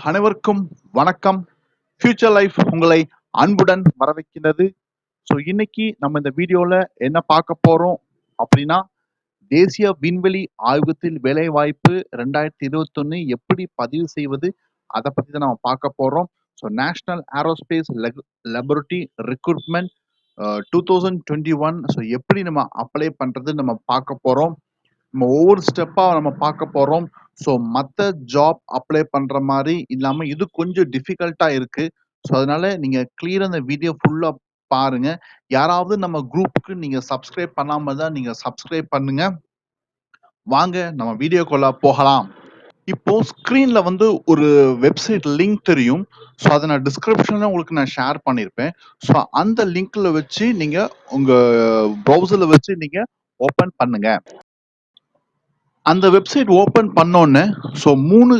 அனைவருக்கும் வணக்கம். Future life உங்களை அன்புடன் வரவேற்கிறது. ஸோ இன்னைக்கு நம்ம இந்த வீடியோல என்ன பார்க்க போறோம் அப்படின்னா, தேசிய விண்வெளி ஆய்வகத்தில் வேலைவாய்ப்பு 2021 எப்படி பதிவு செய்வது, அதை பத்தி தான் நம்ம பார்க்க போறோம். So national aerospace laboratory recruitment 2021. So எப்படி நம்ம அப்ளை பண்றது நம்ம பார்க்க போறோம். நம்ம ஒவ்வொரு ஸ்டெப்பா நம்ம பார்க்க போறோம். ஸோ மத்த ஜாப் அப்ளை பண்ற மாரி இல்லாம இது கொஞ்சம் டிஃபிகல்ட்டா இருக்கு. ஸோ அதனால நீங்க கிளியரா இந்த வீடியோ ஃபுல்லா பாருங்க. யாராவது நம்ம குரூப்புக்கு நீங்க சப்ஸ்கிரைப் பண்ணாம இருந்தா நீங்க சப்ஸ்கிரைப் பண்ணுங்க. வாங்க நம்ம வீடியோக்குள்ள போகலாம். இப்போ ஸ்க்ரீன்ல வந்து ஒரு வெப்சைட் லிங்க் தெரியும். ஸோ அத நான் டிஸ்கிரிப்ஷன்ல உங்களுக்கு நான் ஷேர் பண்ணியிருப்பேன். ஸோ அந்த லிங்க்ல வச்சு நீங்க உங்க ப்ரௌசர்ல வச்சு நீங்க ஓப்பன் பண்ணுங்க. அந்த வெப்சைட் ஓப்பன் பண்ணோன்னே ஸோ 3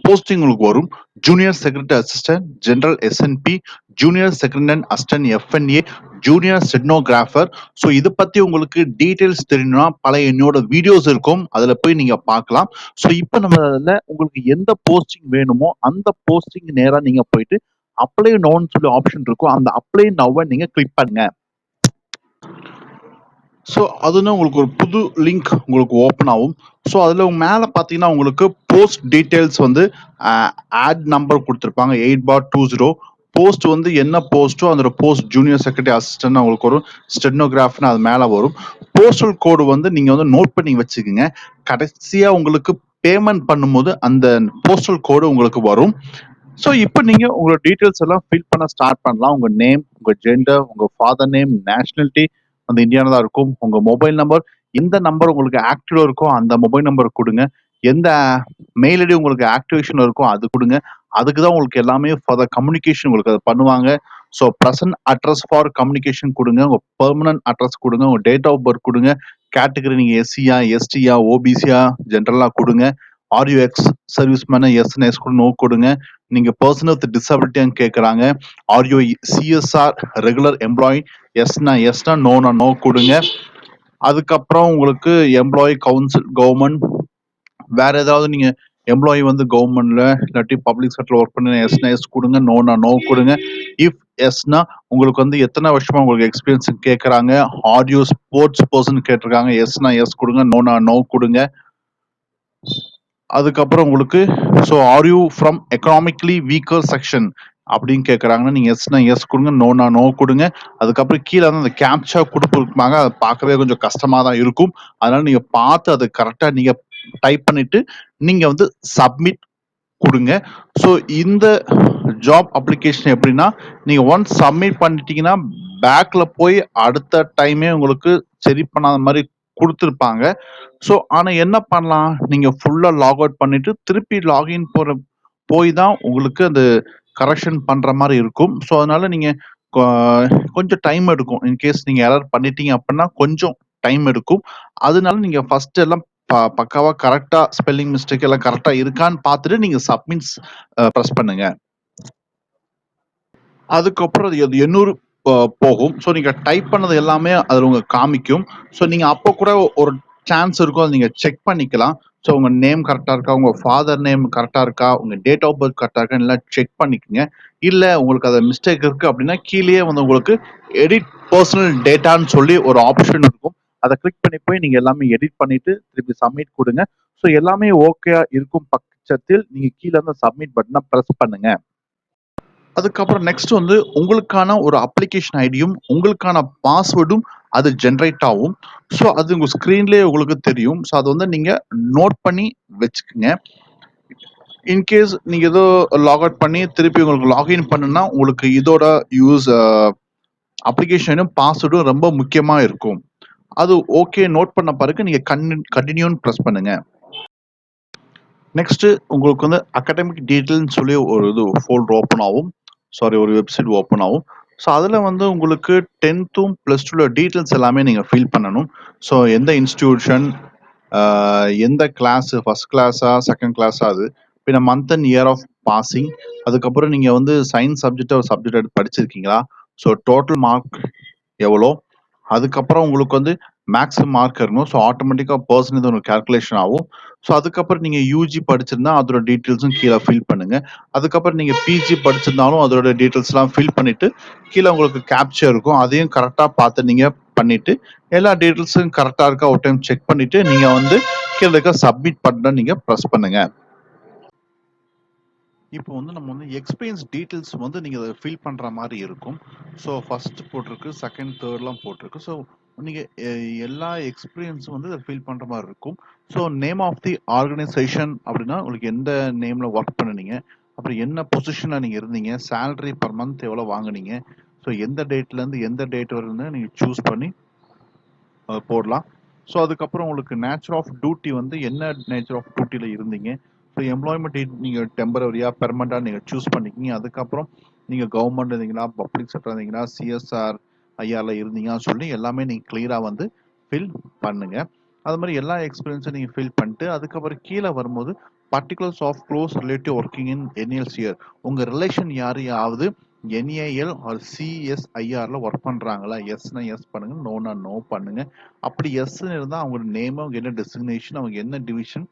போஸ்டிங் உங்களுக்கு வரும். Junior secretary assistant, general SNP, junior secretary assistant FNA, junior stenographer. So இதை பத்தி உங்களுக்கு டீடைல்ஸ் தெரியணும்னா பழைய என்னோட வீடியோஸ் இருக்கும், அதுல போய் நீங்க பார்க்கலாம். ஸோ இப்போ நம்ம அதில் உங்களுக்கு எந்த போஸ்டிங் வேணுமோ அந்த போஸ்டிங் நேரா நீங்க போயிட்டு அப்ளை நோன்னு சொல்லி ஆப்ஷன் இருக்கும். அந்த அப்ளை நோவை நீங்க கிளிக் பண்ணுங்க. ஸோ அதுனா உங்களுக்கு ஒரு புது லிங்க் உங்களுக்கு ஓப்பன் ஆகும். ஸோ அதில் மேலே பார்த்தீங்கன்னா உங்களுக்கு போஸ்ட் டீட்டெயில்ஸ் வந்து ஆட் நம்பர் கொடுத்துருப்பாங்க 8/20. போஸ்ட் வந்து என்ன போஸ்ட்டோ அந்த போஸ்ட் ஜூனியர் செக்ரட்டரி அசிஸ்டன்ட் உங்களுக்கு வரும். ஸ்டெனோகிராஃப்னு அது மேலே வரும். போஸ்டல் கோடு வந்து நீங்கள் வந்து நோட் பண்ணி வச்சுக்கோங்க. கடைசியாக உங்களுக்கு பேமெண்ட் பண்ணும்போது அந்த போஸ்டல் கோடு உங்களுக்கு வரும். ஸோ இப்போ நீங்க உங்களோட டீட்டெயில்ஸ் எல்லாம் ஃபில் பண்ண ஸ்டார்ட் பண்ணலாம். உங்க நேம், உங்க ஜெண்டர், உங்க ஃபாதர் நேம், நேஷனாலிட்டி அந்த இந்தியாவில் தான் இருக்கும். உங்க மொபைல் நம்பர், எந்த நம்பர் உங்களுக்கு ஆக்டிவா இருக்கோ அந்த மொபைல் நம்பர் கொடுங்க. எந்த மெயில் ஐடி உங்களுக்கு ஆக்டிவேஷன் இருக்கோ அது கொடுங்க. அதுக்கு தான் உங்களுக்கு எல்லாமே ஃபார் கம்யூனிகேஷன் உங்களுக்கு அதை பண்ணுவாங்க. So present address for communication கொடுங்க. உங்க பெர்மனன்ட் அட்ரஸ் கொடுங்க. உங்க டேட் ஆஃப் பர்த் கொடுங்க. கேட்டகரி நீங்க எஸ்சியா, எஸ்டியா, ஓபிசியா, ஜென்ரலா கொடுங்க. ஆர்யூஎக்ஸ் சர்வீஸ் மேன எஸ்ன்னு எஸ் கூட நோ கொடுங்க. நீங்க பர்சன் வித் டிசபிலிட்டின்னு கேட்குறாங்க. ஆர்யூ சிஎஸ்ஆர் ரெகுலர் எம்ப்ளாயி எஸ்னா நோ கொடுங்க. அதுக்கப்புறம் உங்களுக்கு எம்ப்ளாயி கவுன்சில் கவர்மெண்ட் வேற ஏதாவது நீங்க எம்ப்ளாயி வந்து கவர்மெண்ட்ல இல்லாட்டி பப்ளிக் செக்டர்ல ஒர்க் பண்ண எஸ்னா எஸ் கொடுங்க. நோ கொடுங்க. இஃப் எஸ்னா உங்களுக்கு வந்து எத்தனை வருஷமா உங்களுக்கு எக்ஸ்பீரியன்ஸ் கேட்குறாங்க. ஆர்யூ ஸ்போர்ட்ஸ் பர்சன் கேட்டிருக்காங்க. எஸ்னா எஸ் கொடுங்க. நோ கொடுங்க. அதுக்கப்புறம் உங்களுக்கு so are you from economically weaker section அப்படின்னு கேட்குறாங்கன்னா நீங்க எஸ்னா எஸ் கொடுங்க. நோ கொடுங்க. அதுக்கப்புறம் கீழே வந்து அந்த கேப்சா கொடுத்துருப்பாங்க. அதை பார்க்கவே கொஞ்சம் கஷ்டமா தான் இருக்கும். அதனால நீங்க பார்த்து அதை கரெக்டா நீங்க டைப் பண்ணிட்டு நீங்க வந்து சப்மிட் கொடுங்க. ஸோ இந்த ஜாப் அப்ளிகேஷன் எப்படின்னா நீங்க ஒன்ஸ் சப்மிட் பண்ணிட்டீங்கன்னா பேக்ல போய் அடுத்த டைமே உங்களுக்கு சரி பண்ணாத மாதிரி கொடுத்துருப்பாங்க. ஸோ ஆனா என்ன பண்ணலாம், நீங்க ஃபுல்லா லாக் அவுட் பண்ணிட்டு திருப்பி லாகின் போய் தான் உங்களுக்கு அந்த கரெக்ஷன் பண்ற மாதிரி இருக்கும். ஸோ அதனால நீங்க கொஞ்சம் டைம் எடுக்கும். இன்கேஸ் நீங்க எரர் பண்ணிட்டீங்க அப்படின்னா கொஞ்சம் டைம் எடுக்கும். அதனால நீங்க ஃபர்ஸ்ட் எல்லாம் பக்காவா கரெக்டா ஸ்பெல்லிங் மிஸ்டேக் எல்லாம் கரெக்டா இருக்கான்னு பார்த்துட்டு நீங்க சப்மிட்ஸ் ப்ரெஸ் பண்ணுங்க. அதுக்கப்புறம் அது 800 போகும். ஸோ நீங்க டைப் பண்ணது எல்லாமே அதில் உங்களுக்கு காமிக்கும். ஸோ நீங்க அப்போ கூட ஒரு சான்ஸ் இருக்கும், அதை நீங்க செக் பண்ணிக்கலாம். ஸோ உங்க நேம் கரெக்டா இருக்கா, உங்க ஃபாதர் நேம் கரெக்டா இருக்கா, உங்க டேட் ஆஃப் பர்த் கரெக்டா இருக்கா எல்லாம் செக் பண்ணிக்கோங்க. இல்லை உங்களுக்கு அது மிஸ்டேக் இருக்கு அப்படின்னா கீழேயே வந்து உங்களுக்கு எடிட் பர்சனல் டேட்டான்னு சொல்லி ஒரு ஆப்ஷன் இருக்கும். அதை கிளிக் பண்ணி போய் நீங்க எல்லாமே எடிட் பண்ணிட்டு திருப்பி சப்மிட் கொடுங்க. ஸோ எல்லாமே ஓகே இருக்கும் பட்சத்தில் நீங்க கீழே இருந்து சப்மிட் பட்டனை ப்ரெஸ் பண்ணுங்க. அதுக்கப்புறம் நெக்ஸ்ட் வந்து உங்களுக்கான ஒரு அப்ளிகேஷன் ஐடியும் உங்களுக்கான பாஸ்வேர்டும் அது ஜென்ரேட் ஆகும். ஸோ அது உங்க ஸ்க்ரீன்லேயே உங்களுக்கு தெரியும். ஸோ அதை வந்து நீங்க நோட் பண்ணி வச்சுக்கோங்க. இன்கேஸ் நீங்க ஏதோ லாக் அவுட் பண்ணி திருப்பி உங்களுக்கு லாகின் பண்ணுனா உங்களுக்கு இதோட யூஸ் அப்ளிகேஷனும் பாஸ்வேர்டும் ரொம்ப முக்கியமா இருக்கும். அது ஓகே நோட் பண்ண பிறகு நீங்க கண்டினியூன்னு ப்ரெஸ் பண்ணுங்க. நெக்ஸ்ட் உங்களுக்கு வந்து அகாடமிக் டீட்டெயில்னு சொல்லி ஒரு இது ஃபோல்டர் ஓப்பன் ஆகும். ஒரு வெப்சைட் ஓப்பன் ஆகும். ஸோ அதில் வந்து உங்களுக்கு 10th ப்ளஸ் 2 டீட்டெயில்ஸ் எல்லாமே நீங்கள் ஃபில் பண்ணணும். ஸோ எந்த இன்ஸ்டிடியூஷன், எந்த கிளாஸ், ஃபர்ஸ்ட் கிளாஸா செகண்ட் கிளாஸா, அது பின்ன month and year of passing, அதுக்கப்புறம் நீங்கள் வந்து சயின்ஸ் சப்ஜெக்ட் ஒரு சப்ஜெக்ட் எடுத்து படிச்சிருக்கீங்களா, ஸோ டோட்டல் மார்க் எவ்வளோ, அதுக்கப்புறம் உங்களுக்கு வந்து மேக்ஸிமம் மார்க் இருக்கணும். ஸோ ஆட்டோமேட்டிக்கா பெர்சன்டேஜ் ஒரு கால்குலேஷன் ஆகும். ஸோ அதுக்கப்புறம் நீங்க யூஜி படிச்சிருந்தா அதோட டீட்டெயில்ஸும் கீழ ஃபில் பண்ணுங்க. அதுக்கப்புறம் நீங்க பிஜி படிச்சிருந்தாலும் அதோட டீட்டெயில்ஸ்லாம் ஃபில் பண்ணிட்டு, கீழ உங்களுக்கு கேப்ச்சா இருக்கும். அதையும் கரெக்ட்டா பார்த்து நீங்க பண்ணிட்டு, எல்லா டீட்டெயில்ஸும் கரெக்ட்டா இருக்கா ஒரு டைம் செக் பண்ணிட்டு, நீங்க வந்து கீழ இருக்க சப்மிட் பட்டன நீங்க பிரஸ் பண்ணுங்க. இப்போ வந்து நம்ம வந்து எக்ஸ்பீரியன்ஸ் டீட்டெயில்ஸ் வந்து நீங்க அத ஃபில் பண்ற மாரி இருக்கும். ஸோ ஃபர்ஸ்ட் போட்டிருக்கு, செகண்ட், தேர்ட்லாம் போட்டிருக்கு. ஸோ நீங்க எல்லா எக்ஸ்பீரியன்ஸும் வந்து ஃபில் பண்ற மாரி இருக்கும். So name of the organisation அப்படின்னா உங்களுக்கு எந்த நேம்ல ஒர்க் பண்ணுனீங்க, அப்புறம் என்ன பொசிஷன்ல நீங்க இருந்தீங்க, சேலரி பெர் மந்த் எவ்வளோ வாங்குனீங்க, ஸோ எந்த டேட்ல இருந்து எந்த டேட் வரைன்னு நீங்க சூஸ் பண்ணி போடலாம். ஸோ அதுக்கப்புறம் உங்களுக்கு நேச்சர் ஆஃப் டியூட்டி வந்து என்ன நேச்சர் ஆஃப் டியூட்டில இருந்தீங்க. ஸோ எம்ப்ளாய்மெண்ட் நீங்க டெம்பரரியா பெர்மனண்டா நீங்க சூஸ் பண்ணிக்கிங்க. அதுக்கப்புறம் நீங்க கவர்மெண்ட் இருந்தீங்களா, பப்ளிக் செக்டர் இருந்தீங்களா, சிஎஸ்ஆர் ஐஆர்ல இருந்தீங்கன்னு சொல்லி எல்லாமே நீங்க கிளியரா வந்து ஃபில் பண்ணுங்க. அது மாதிரி எல்லா எக்ஸ்பீரியன்ஸும் நீங்க ஃபில் பண்ணிட்டு அதுக்கப்புறம் கீழே வரும்போது particulars of close relative working in NLC IL உங்க ரிலேஷன் யாரையாவது என்ஏஎல் ஆர் சிஎஸ்ஐஆர்ல ஒர்க் பண்றாங்களா? எஸ்னா எஸ் பண்ணுங்க, நோனா நோ பண்ணுங்க. அப்படி எஸ்ன்னு இருந்தா அவங்களோட நேம், அவங்க என்ன டெசிக்னேஷன், அவங்க என்ன டிவிஷன்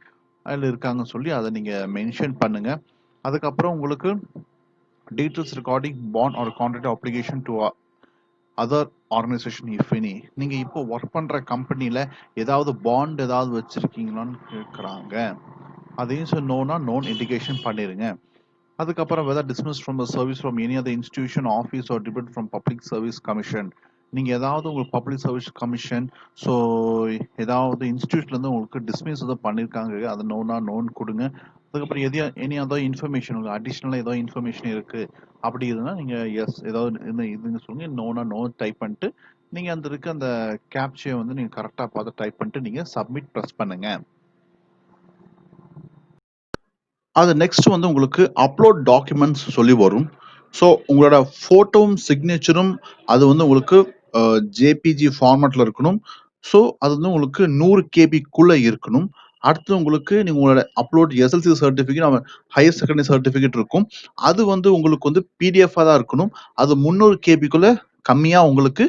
அதில் இருக்காங்கன்னு சொல்லி அதை நீங்க மென்ஷன் பண்ணுங்க. அதுக்கப்புறம் உங்களுக்கு details recording bond or contract application to other organisation if any. நீங்க இப்போ ஒர்க் பண்ற கம்பெனில ஏதாவது பாண்ட் ஏதாவது வச்சிருக்கீங்களான்னு கேட்குறாங்க. அதையும் நோனா நோன் இண்டிகேஷன் பண்ணிருங்க. அதுக்கப்புறம் whether dismiss from the service from any other institution office or depend from public service commission. நீங்கள் ஏதாவது உங்களுக்கு பப்ளிக் சர்வீஸ் கமிஷன் ஸோ ஏதாவது இன்ஸ்டியூட்லேருந்து உங்களுக்கு டிஸ்மிஸ் எதாவது பண்ணியிருக்காங்க அதை நோனா நோன் கொடுங்க. அதுக்கப்புறம் எனி அதர் இன்ஃபர்மேஷன் உங்களுக்கு அடிஷ்னலாக ஏதோ இன்ஃபர்மேஷன் இருக்குது அப்படி இதுனா நீங்கள் எஸ் ஏதாவது இதுன்னு சொல்லுங்க, நோனா நோ டைப் பண்ணிட்டு நீங்கள் அந்த இருக்க அந்த கேப்ச்சை வந்து நீங்கள் கரெக்டாக பார்த்து டைப் பண்ணிட்டு நீங்கள் சப்மிட் ப்ரெஸ் பண்ணுங்கள். அது நெக்ஸ்ட் வந்து உங்களுக்கு அப்லோட் டாக்குமெண்ட்ஸ் சொல்லி வரும். ஸோ உங்களோட ஃபோட்டோவும் சிக்னேச்சரும் அது வந்து உங்களுக்கு ஜேபிஜி ஃபார்மேட்டில் இருக்கணும். ஸோ அது வந்து உங்களுக்கு 100 கேபிக்குள்ளே இருக்கணும். அடுத்து உங்களுக்கு நீங்கள் உங்களோட upload SLC certificate higher secondary certificate இருக்கும். அது வந்து உங்களுக்கு வந்து பிடிஎஃபாக தான் இருக்கணும். அது 300 கேபிக்குள்ளே கம்மியாக உங்களுக்கு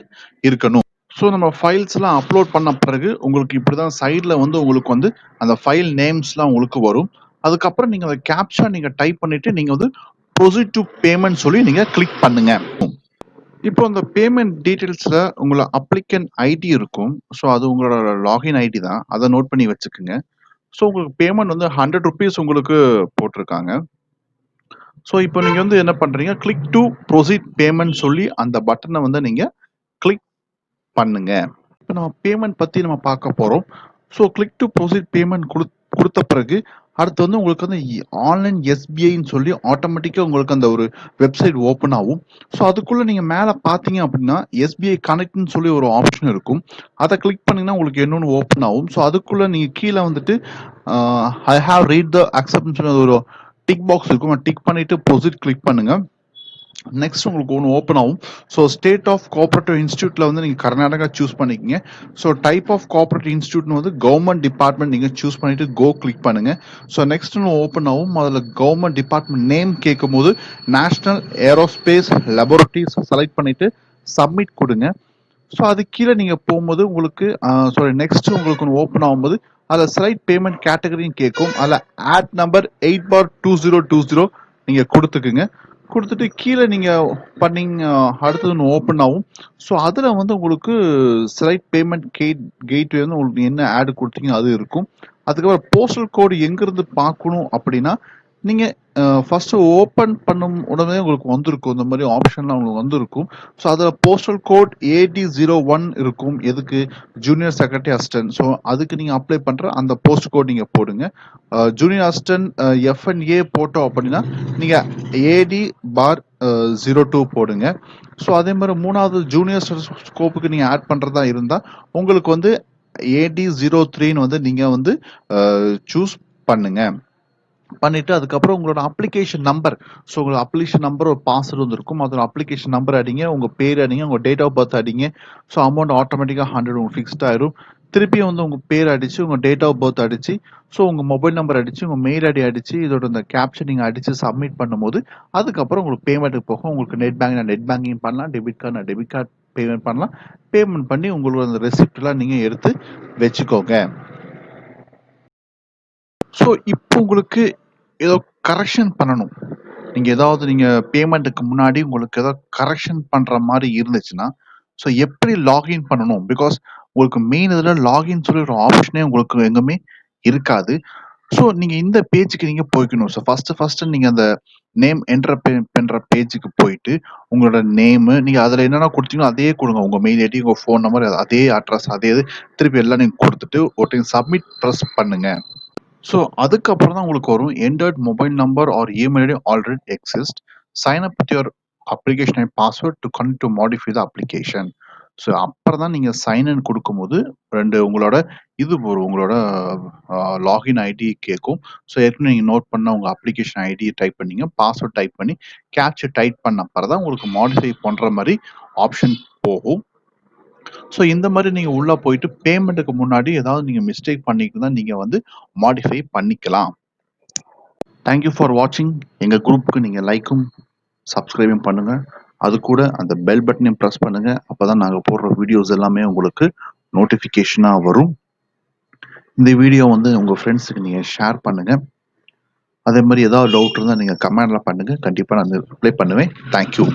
இருக்கணும். ஸோ நம்ம ஃபைல்ஸ்லாம் அப்லோட் பண்ண பிறகு உங்களுக்கு இப்படி தான் சைடில் வந்து உங்களுக்கு வந்து அந்த ஃபைல் நேம்ஸ்லாம் உங்களுக்கு வரும். அதுக்கப்புறம் நீங்கள் அந்த கேப்ஷா நீங்கள் டைப் பண்ணிட்டு நீங்கள் வந்து ப்ரொசீட் டு பேமெண்ட் சொல்லி நீங்கள் கிளிக் பண்ணுங்க. இப்போ அந்த பேமெண்ட் டீட்டெயில்ஸில் உங்களோட அப்ளிகன் ஐடி இருக்கும். ஸோ அது உங்களோட லாகின் ஐடி தான். அதை நோட் பண்ணி வச்சுக்கோங்க. ஸோ உங்களுக்கு பேமெண்ட் வந்து 100 ருபீஸ் உங்களுக்கு போட்டிருக்காங்க. ஸோ இப்போ நீங்கள் வந்து என்ன பண்ணுறீங்க, கிளிக் டு ப்ரொசீட் பேமெண்ட் சொல்லி அந்த பட்டனை வந்து நீங்கள் கிளிக் பண்ணுங்க. இப்போ நம்ம பேமெண்ட் பற்றி நம்ம பார்க்க போகிறோம். So click to proceed payment கொடுத்த பிறகு அடுத்து வந்து உங்களுக்கு வந்து ஆன்லைன் எஸ்பிஐன்னு சொல்லி ஆட்டோமேட்டிக்காக உங்களுக்கு அந்த ஒரு வெப்சைட் ஓப்பன் ஆகும். ஸோ அதுக்குள்ளே நீங்கள் மேலே பார்த்தீங்க அப்படின்னா எஸ்பிஐ கனெக்ட்னு சொல்லி ஒரு ஆப்ஷன் இருக்கும். அதை கிளிக் பண்ணிங்கன்னா உங்களுக்கு என்னொன்று ஓப்பன் ஆகும். ஸோ அதுக்குள்ளே நீங்கள் கீழே வந்துட்டு ஐ ஹாவ் ரீட் த அக்செப்ட்னு சொல்லி ஒரு டிக் பாக்ஸ் இருக்கும். டிக் பண்ணிவிட்டு ப்ரொசீட் கிளிக் பண்ணுங்கள். நெக்ஸ்ட் உங்களுக்கு ஒன்று ஓப்பன் ஆகும். ஸோ ஸ்டேட் ஆஃப் கோஆபரேட்டிவ் இன்ஸ்டியூட்டில் வந்து நீங்கள் கர்நாடகா சூஸ் பண்ணிக்கிங்க. ஸோ டைப் ஆஃப் கோஆபரேட்டிவ் இன்ஸ்டியூட்னு வந்து கவர்மெண்ட் டிபார்ட்மெண்ட் நீங்கள் சூஸ் பண்ணிட்டு கோ கிளிக் பண்ணுங்கள். ஸோ நெக்ஸ்ட் ஒன்று ஓப்பன் ஆகும். அதில் கவர்மெண்ட் டிபார்ட்மெண்ட் நேம் கேட்கும் போது நேஷனல் ஏரோஸ்பேஸ் லெபோரட்டரிஸ் செலக்ட் பண்ணிட்டு சப்மிட் கொடுங்க. ஸோ அது கீழே நீங்கள் போகும்போது உங்களுக்கு நெக்ஸ்ட் உங்களுக்கு ஒன்று ஓப்பன் ஆகும்போது அதில் செலக்ட் பேமெண்ட் கேட்டகரின்னு கேட்கும். அதில் ஆட் நம்பர் 8/2020 நீங்கள் கொடுத்துக்குங்க. கொடுத்துட்டு கீழே நீங்கள் பண்ணீங்க அடுத்தது ஒன்று ஓப்பன் ஆகும். ஸோ அதில் வந்து உங்களுக்கு செலக்ட் பேமெண்ட் கேட்வே வந்து உங்களுக்கு என்ன ஆட் கொடுத்தீங்க அது இருக்கும். அதுக்கப்புறம் போஸ்டல் கோடு எங்கேருந்து பார்க்கணும் அப்படின்னா நீங்கள் ஃபர்ஸ்ட் ஓப்பன் பண்ணும் உடனே உங்களுக்கு வந்திருக்கும் இந்த மாதிரி ஆப்ஷன்லாம் உங்களுக்கு வந்திருக்கும். ஸோ அதில் போஸ்டல் கோட் AD01 இருக்கும். எதுக்கு? Junior secretary assistant. ஸோ அதுக்கு நீங்கள் அப்ளை பண்ணுற அந்த போஸ்ட் கோட் நீங்கள் போடுங்க. ஜூனியர் அசிஸ்டன்ட் FNA போட்டோம் அப்படின்னா நீங்கள் AD/02 போடுங்க. ஸோ அதே மாதிரி மூணாவது ஜூனியர் ஸ்கோப்புக்கு நீங்கள் ஆட் பண்ணுறதா இருந்தால் உங்களுக்கு வந்து AD03ன்னு வந்து நீங்கள் வந்து சூஸ் பண்ணுங்க. பண்ணிட்டு அதுக்கப்புறம் உங்களோட அப்ளிகேஷன் நம்பர், ஸோ உங்களோட அப்ளிகேஷன் நம்பர் ஒரு பாஸ்வேர்டு வந்து இருக்கும். அதோட அப்ளிகேஷன் நம்பர் அடிங்க, உங்கள் பேர் அடிங்க, உங்கள் டேட் ஆஃப் பர்த் அடிங்க. ஸோ அமௌண்ட் ஆட்டோமேட்டிக்காக 100 உங்களுக்கு ஃபிக்ஸ்ட் ஆயிரும். திருப்பியும் வந்து உங்கள் பேர் அடிச்சு, உங்கள் டேட் ஆஃப் பர்த் அடிச்சு, ஸோ உங்கள் மொபைல் நம்பர் அடிச்சு, உங்கள் மெயில் ஐடி அடிச்சு, இதோட இந்த கேப்ஷன் நீங்கள் அடிச்சு சப்மிட் பண்ணும்போது அதுக்கப்புறம் உங்களுக்கு பேமெண்ட்டுக்கு போகும். உங்களுக்கு நெட் பேங்கிங் பண்ணலாம், டெபிட் கார்டு பேமெண்ட் பண்ணலாம். பேமெண்ட் பண்ணி உங்களோட அந்த ரெசிப்ட்லாம் நீங்க எடுத்து வச்சுக்கோங்க. ஸோ இப்போ உங்களுக்கு ஏதோ கரெக்ஷன் பண்ணணும். நீங்க பேமெண்ட்டுக்கு முன்னாடி உங்களுக்கு ஏதாவது கரெக்ஷன் பண்ற மாரி இருந்துச்சுன்னா, ஸோ எப்படி லாகின் பண்ணணும்? பிகாஸ் உங்களுக்கு மெயின் இதுல லாகின் சொல்லி ஒரு ஆப்ஷனே உங்களுக்கு எங்குமே இருக்காது. ஸோ நீங்க இந்த பேஜ்க்கு நீங்க போய்க்கணும். ஸோ ஃபர்ஸ்ட்டு நீங்க அந்த நேம் என்டர் பண்ற பேஜ்க்கு போயிட்டு, உங்களோட நேமு நீங்க அதுல என்னென்ன குடுத்தீங்களோ அதையே குடுங்க. உங்க மெயில் ஐடி, உங்க ஃபோன் நம்பர் அதே அட்ரஸ் அதே இது திருப்பி எல்லாம் நீங்க குடுத்துட்டு ஒரு டைம் சப்மிட் பிரஸ் பண்ணுங்க. ஸோ அதுக்கப்புறம் தான் உங்களுக்கு வரும் entered mobile number or email ID already exist. Sign up with your application and password to connect to modify the application. So அப்புறம் தான் நீங்க சைன் இன் குடுக்கும்போது 2 உங்களோட இது வரும். உங்களோட லாகின் ஐடி கேட்கும். ஸோ ஏற்கனவே நீங்க நோட் பண்ண உங்க அப்ளிகேஷன் ஐடி டைப் பண்ணீங்க. பாஸ்வேர்ட் டைப் பண்ணி கேப்ச்சா டைப் பண்ண அப்புறம் தான் உங்களுக்கு மாடிஃபை பண்ற மாரி ஆப்ஷன் போகும். ஸோ இந்த மாரி நீங்க உள்ள போயிட்டு பேமெண்ட்டுக்கு முன்னாடி ஏதாவது நீங்க மிஸ்டேக் பண்ணியிருந்தா நீங்க வந்து மாடிஃபை பண்ணிக்கலாம். தேங்க் யூ ஃபார் வாட்சிங். எங்க குரூப்க்கு நீங்க லைக்கும், சப்ஸ்கிரைபும் பண்ணுங்க. அது கூட அந்த பெல் பட்டனையும் பிரஸ் பண்ணுங்க. அப்பதான் நாங்க போடுற வீடியோஸ் எல்லாமே உங்களுக்கு நோட்டிஃபிகேஷனா வரும். இந்த வீடியோ வந்து உங்க ஃப்ரெண்ட்ஸுக்கு நீங்க ஷேர் பண்ணுங்க. அதே மாரி ஏதாவது டவுட் இருந்தா நீங்க கமெண்ட்ல பண்ணுங்க. கண்டிப்பா நான் ரிப்ளை பண்ணுவேன். Thank you.